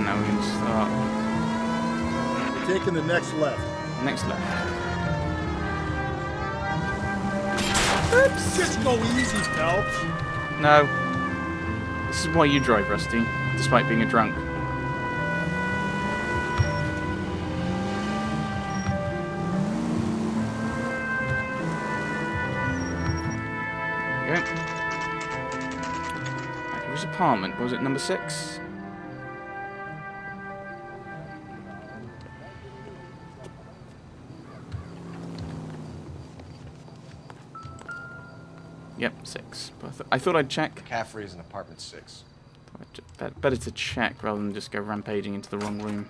And now we're going to start. We're taking the next left. Next left. Oops. Just go easy, Phelps. No. This is why you drive, Rusty, despite being a drunk. There we go. Right, whose apartment? Was it number 6? Yep, 6. But I thought I'd check. McCaffrey is in apartment 6. Better to check rather than just go rampaging into the wrong room.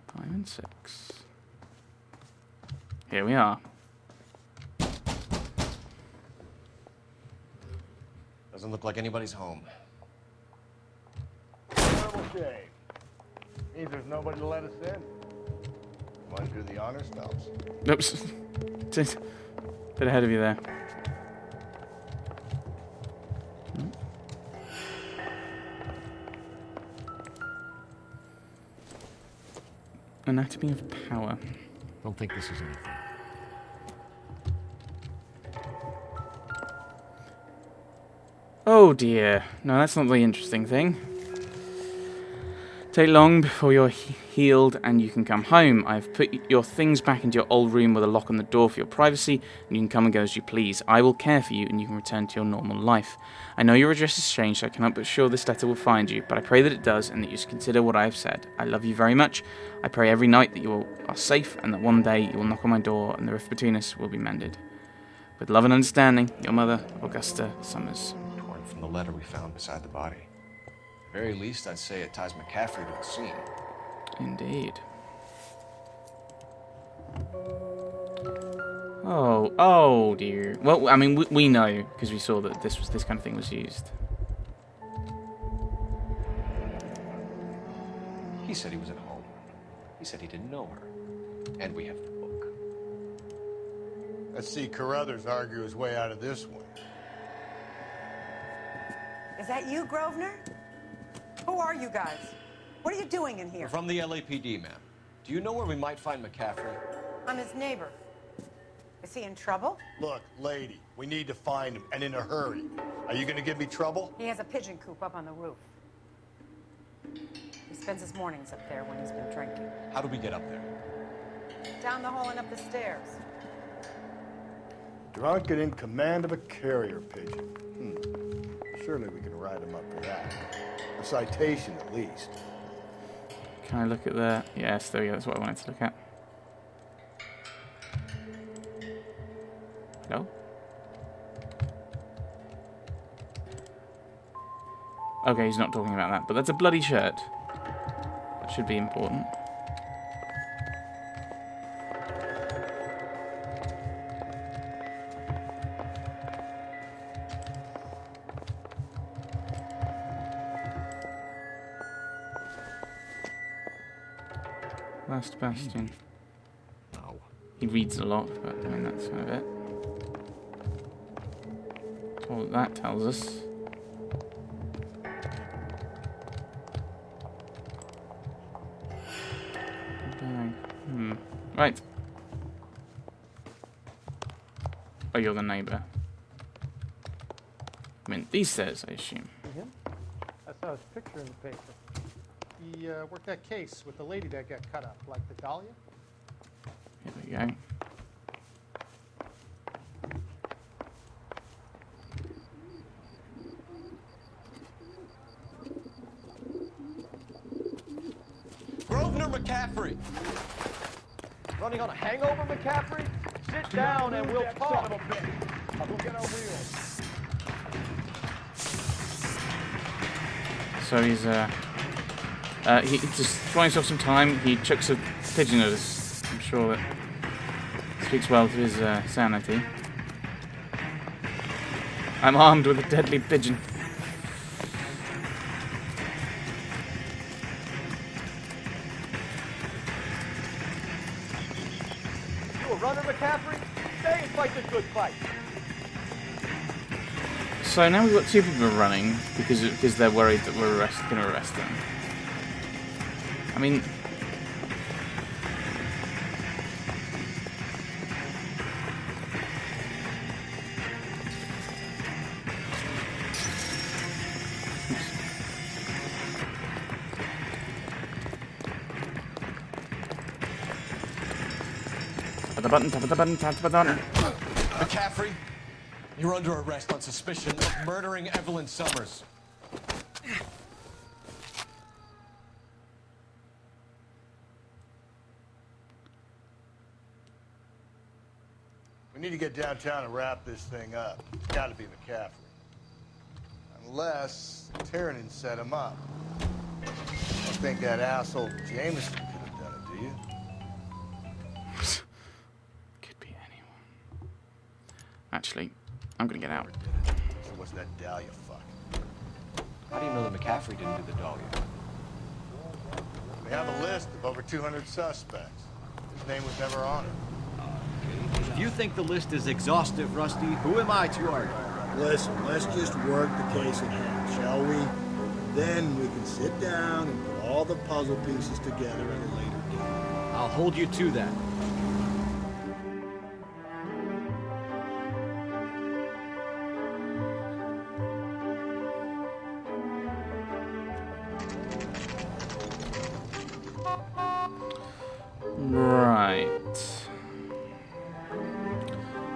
Five and 6. Here we are. Doesn't look like anybody's home. Terrible shame. Means there's nobody to let us in. Want to do the honors, Phelps? Oops. Bit ahead of you there. Anatomy of power. Don't think this is anything. Oh dear. No, that's not the interesting thing. Take long before you're healed and you can come home. I've put your things back into your old room with a lock on the door for your privacy, and you can come and go as you please. I will care for you and you can return to your normal life. I know your address has changed, so I cannot but sure this letter will find you, but I pray that it does and that you consider what I have said. I love you very much. I pray every night that you are safe and that one day you will knock on my door and the rift between us will be mended. With love and understanding, your mother, Augusta Summers. Torn from the letter we found beside the body. At the very least, I'd say it ties McCaffrey to the scene. Indeed. Oh dear. Well, I mean, we know because we saw that this kind of thing was used. He said he was at home. He said he didn't know her. And we have the book. Let's see Carruthers argue his way out of this one. Is that you, Grosvenor? Who are you guys? What are you doing in here? We're from the LAPD, ma'am. Do you know where we might find McCaffrey? I'm his neighbor. Is he in trouble? Look, lady, we need to find him, and in a hurry. Are you going to give me trouble? He has a pigeon coop up on the roof. He spends his mornings up there when he's been drinking. How do we get up there? Down the hall and up the stairs. Drunk and in command of a carrier pigeon. Surely we can write him up for that. A citation, at least. Can I look at the... Yes, there we go. That's what I wanted to look at. Hello? Okay, he's not talking about that, but that's a bloody shirt. That should be important. Last Bastion. No. He reads a lot, but I mean, that's kind of it. That's all that tells us. Right. Oh, you're the neighbour. I mean, these stairs, I assume. Him? I saw his picture in the paper. He worked that case with the lady that got cut up, like the Dahlia. Here we go. Grosvenor McCaffrey! Running on a hangover, McCaffrey? Sit down and we'll talk. We'll get our wheels. So he's just throwing himself some time. He chucks a pigeon at us. I'm sure that speaks well to his sanity. I'm armed with a deadly pigeon. runner, McCaffrey? Stay and fight the good fight. So now we've got two people running because they're worried that we're going to arrest them. I mean, tap the button. McCaffrey, you're under arrest on suspicion of murdering Evelyn Summers. We need to get downtown and wrap this thing up. It's got to be McCaffrey. Unless Tiernan set him up. I don't think that asshole Jameson could have done it, do you? Could be anyone. Actually, I'm gonna get out. So what's that Dahlia fuck? How do you know that McCaffrey didn't do the Dahlia? We have a list of over 200 suspects. His name was never on it. If you think the list is exhaustive, Rusty, who am I to argue? Listen, let's just work the case in hand, shall we? Then we can sit down and put all the puzzle pieces together at a later date. I'll hold you to that. Right.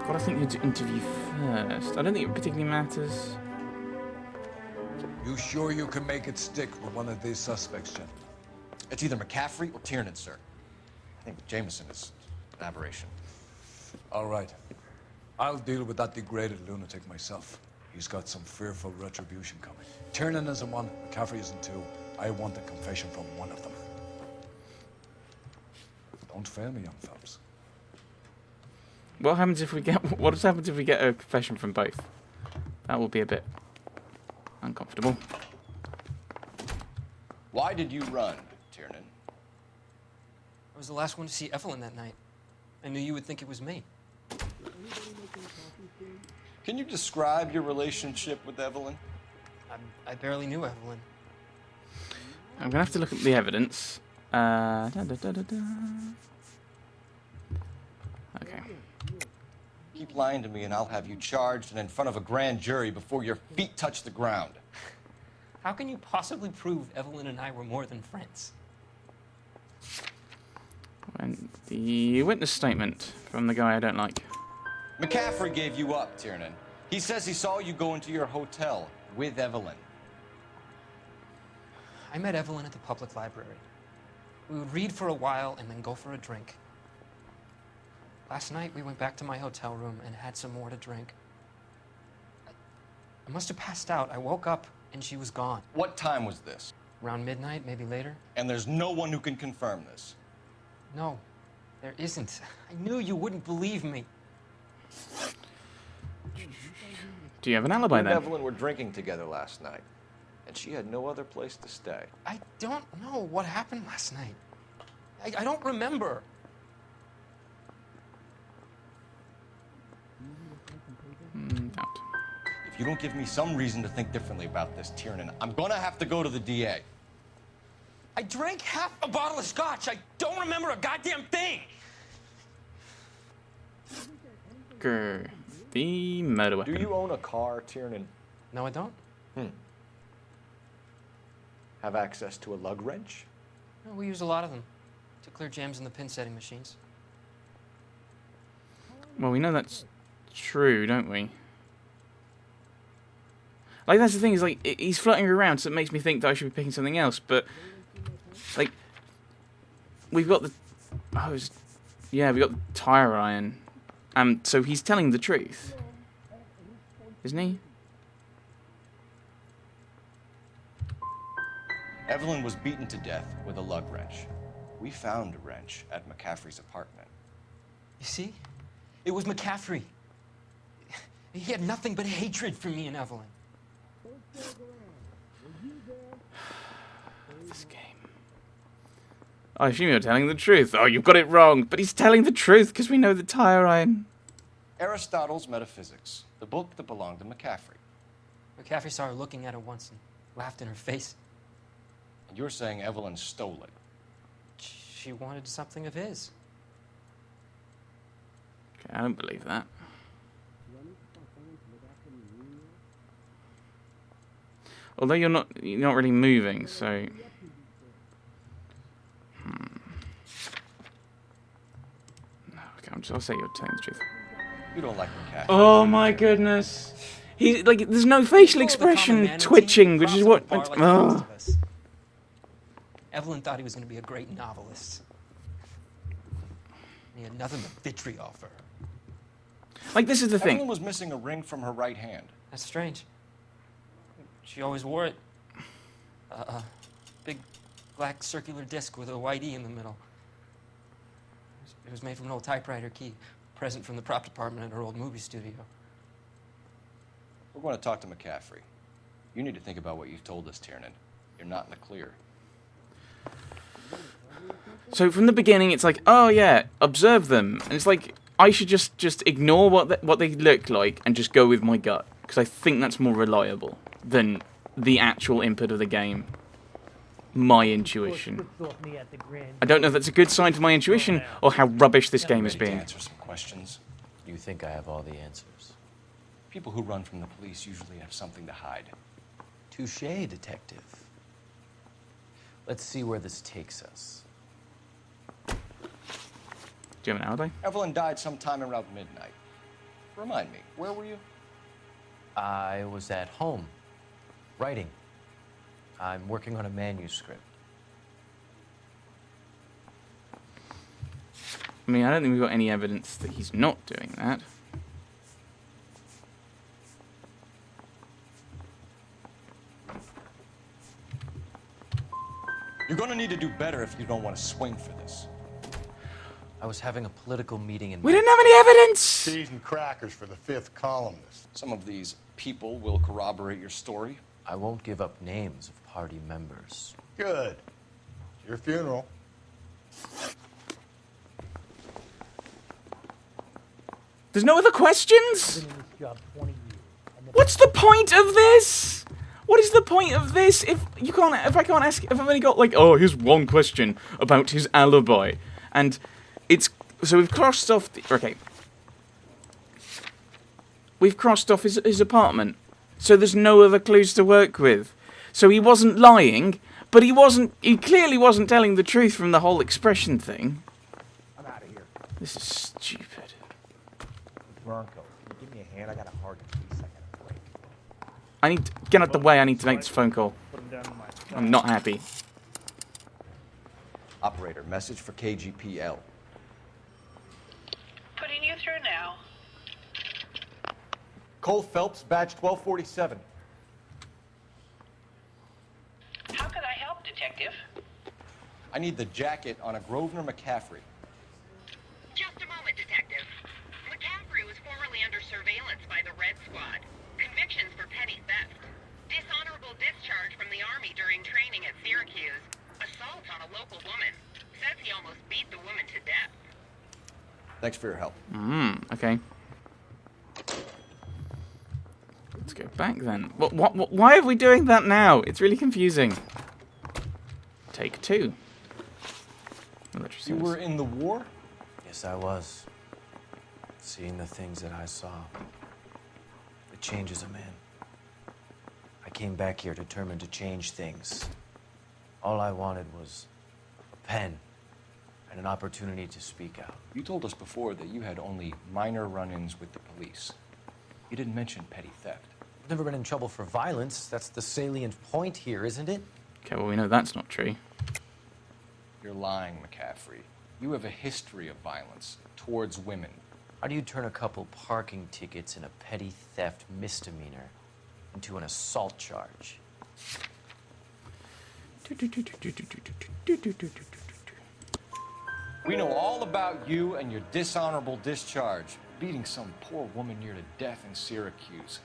God, I think you'd interview first. I don't think it particularly matters. You sure you can make it stick with one of these suspects, Jen? It's either McCaffrey or Tiernan, sir. I think Jameson is an aberration. All right. I'll deal with that degraded lunatic myself. He's got some fearful retribution coming. Tiernan isn't one, McCaffrey isn't two. I want a confession from one of them. Don't fail me, young fellas. What happens if we get a confession from both? That will be a bit uncomfortable. Why did you run, Tiernan? I was the last one to see Evelyn that night. I knew you would think it was me. Can you describe your relationship with Evelyn? I barely knew Evelyn. I'm gonna have to look at the evidence. Okay. Keep lying to me and I'll have you charged and in front of a grand jury before your feet touch the ground. How can you possibly prove Evelyn and I were more than friends? And the witness statement from the guy I don't like. McCaffrey gave you up, Tiernan. He says he saw you go into your hotel with Evelyn. I met Evelyn at the public library. We would read for a while and then go for a drink. Last night, we went back to my hotel room and had some more to drink. I must have passed out. I woke up and she was gone. What time was this? Around midnight, maybe later? And there's no one who can confirm this. No, there isn't. I knew you wouldn't believe me. Do you have an alibi You and then? Evelyn were drinking together last night, and she had no other place to stay. I don't know what happened last night. I don't remember. Doubt. If you don't give me some reason to think differently about this, Tiernan, I'm gonna have to go to the DA. I drank half a bottle of scotch. I don't remember a goddamn thing. Grr. The murder Do weapon. you own a car, Tiernan? No, I don't. Have access to a lug wrench? No, we use a lot of them to clear jams in the pin setting machines. Well, we know that's true, don't we? Like, that's the thing, is like, he's floating around, so it makes me think that I should be picking something else, but, like, we've got the, yeah, we've got the tire iron, so he's telling the truth, isn't he? Evelyn was beaten to death with a lug wrench. We found a wrench at McCaffrey's apartment. You see? It was McCaffrey. He had nothing but hatred for me and Evelyn. This game. I assume you're telling the truth. Oh, you've got it wrong. But he's telling the truth because we know the tire iron. Aristotle's Metaphysics, the book that belonged to McCaffrey. McCaffrey saw her looking at it once and laughed in her face. And you're saying Evelyn stole it. She wanted something of his. Okay, I don't believe that. Although you're not really moving, so. Okay, I'll say you're telling the truth. You don't like McCaffrey. Oh my goodness. He's like, there's no facial expression twitching, which is what. Oh. Evelyn thought he was going to be a great novelist. He had nothing but vitriol for her. Like, this is the thing. Evelyn was missing a ring from her right hand. That's strange. She always wore it. A big black circular disc with a white E in the middle. It was made from an old typewriter key, a present from the prop department at her old movie studio. We're going to talk to McCaffrey. You need to think about what you've told us, Tiernan. You're not in the clear. So from the beginning, it's like, oh yeah, observe them, and it's like I should just ignore what they look like and just go with my gut, because I think that's more reliable than the actual input of the game. My intuition. I don't know if that's a good sign for my intuition or how rubbish this game is Ready to being. answer some questions. You think I have all the answers? People who run from the police usually have something to hide. Touché, detective. Let's see where this takes us. Do you have an alibi? Evelyn died sometime around midnight. Remind me, where were you? I was at home, writing. I'm working on a manuscript. I mean, I don't think we've got any evidence that he's not doing that. You're going to need to do better if you don't want to swing for this. I was having a political meeting in We didn't have any evidence! Cheese and crackers for the 5th columnist. Some of these people will corroborate your story. I won't give up names of party members. Good. It's your funeral. There's no other questions? What's the point of this? What is the point of this if I can't ask, if I've only got like, oh, here's one question about his alibi, and it's, so we've crossed off, we've crossed off his apartment, so there's no other clues to work with. So he wasn't lying, but he clearly wasn't telling the truth from the whole expression thing. I'm out of here. This is stupid. Bronco, can you give me a hand? I got a hard case. I got a break. I need to get out the way. I need to make this phone call. I'm not happy. Operator, message for KGPL. Putting you through now. Cole Phelps, badge 1247. How could I help, Detective? I need the jacket on a Grosvenor McCaffrey. Just a moment, Detective. McCaffrey was formerly under surveillance by the Red Squad. Convictions for petty theft. Dishonorable discharge from the Army during training at Syracuse. Assault on a local woman. Says he almost beat the woman to death. Thanks for your help. Okay. Let's go back then. Why are we doing that now? It's really confusing. Take 2. You were in the war? Yes, I was. Seeing the things that I saw, it changes a man. I came back here determined to change things. All I wanted was a pen and an opportunity to speak out. You told us before that you had only minor run-ins with the police. You didn't mention petty theft. I've never been in trouble for violence. That's the salient point here, isn't it? Okay, well, we know that's not true. You're lying, McCaffrey. You have a history of violence towards women. How do you turn a couple parking tickets and a petty theft misdemeanor into an assault charge? We know all about you and your dishonorable discharge, beating some poor woman near to death in Syracuse.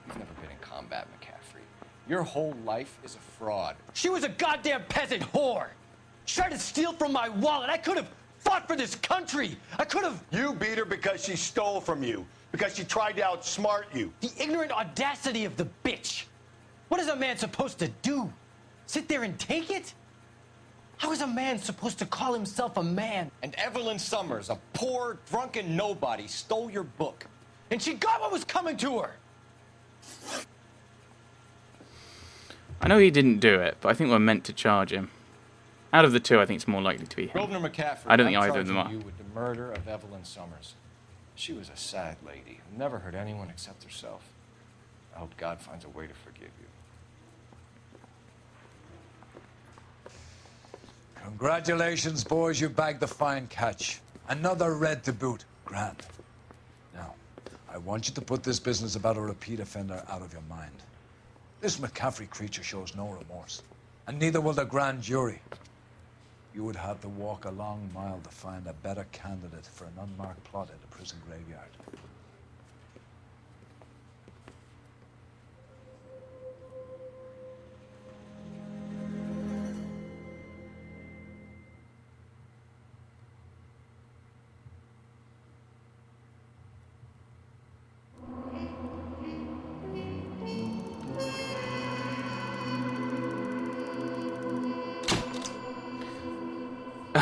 You've never been in combat, McCaffrey. Your whole life is a fraud. She was a goddamn peasant whore! She tried to steal from my wallet. I could have fought for this country. I could have... You beat her because she stole from you. Because she tried to outsmart you. The ignorant audacity of the bitch. What is a man supposed to do? Sit there and take it? How is a man supposed to call himself a man? And Evelyn Summers, a poor, drunken nobody, stole your book. And she got what was coming to her. I know he didn't do it, but I think we're meant to charge him. Out of the two, I think it's more likely to be him. Grosvenor McCaffrey, I don't think I'm either of them are. charging you with the murder of Evelyn Summers. She was a sad lady who never hurt anyone except herself. I hope God finds a way to forgive you. Congratulations, boys. You bagged the fine catch. Another red to boot. Grand. Now, I want you to put this business about a repeat offender out of your mind. This McCaffrey creature shows no remorse, and neither will the grand jury. You would have to walk a long mile to find a better candidate for an unmarked plot in the prison graveyard.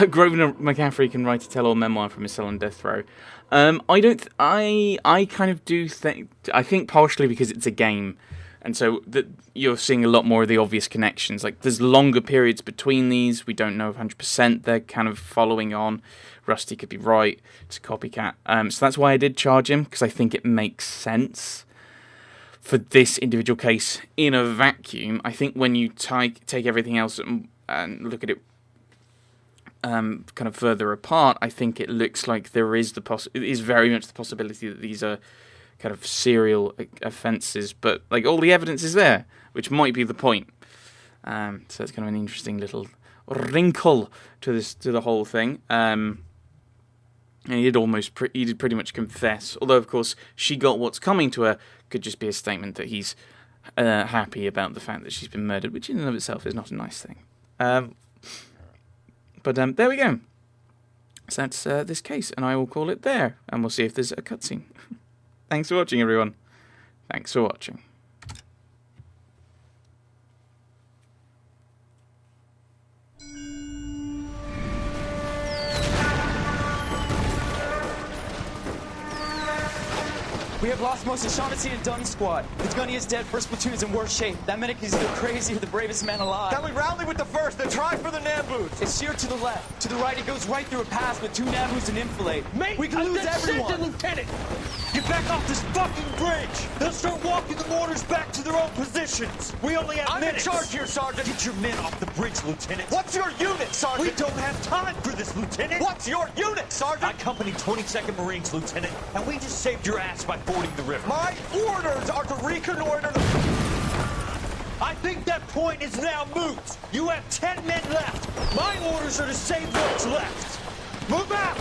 Grosvenor McCaffrey can write a tell-all memoir from his cell on death row. I kind of do think... I think partially because it's a game, and so that you're seeing a lot more of the obvious connections. Like, there's longer periods between these. We don't know 100% they're kind of following on. Rusty could be right. It's a copycat. So that's why I did charge him, because I think it makes sense for this individual case in a vacuum. I think when you take everything else and look at it kind of further apart, I think it looks like there is it is very much the possibility that these are kind of serial offences, but like all the evidence is there, which might be the point. So it's kind of an interesting little wrinkle to the whole thing. And he did pretty much confess, although of course she got what's coming to her. Could just be a statement that he's happy about the fact that she's been murdered, which in and of itself is not a nice thing. But there we go. So that's this case, and I will call it there, and we'll see if there's a cutscene. Thanks for watching, everyone. Thanks for watching. We have lost most of Shaughnessy and Dunn's squad. The gunny is dead. First platoon is in worse shape. That medic is either crazy or the bravest man alive. Can we rally with the first and try for the Nambus? It's sheer to the left. To the right, it goes right through a pass with 2 Nambus and enfilade. Mate, we can lose everyone. Lieutenant! Get back off this fucking bridge! They'll start walking the mortars back to their own positions! We only have minutes! I'm in charge here, Sergeant! Get your men off the bridge, Lieutenant! What's your unit, Sergeant? We don't have time for this, Lieutenant! What's your unit, Sergeant? I company 22nd Marines, Lieutenant, and we just saved your ass by fording the river. My orders are to reconnoiter the... I think that point is now moot! You have 10 men left! My orders are to save what's left! Move out!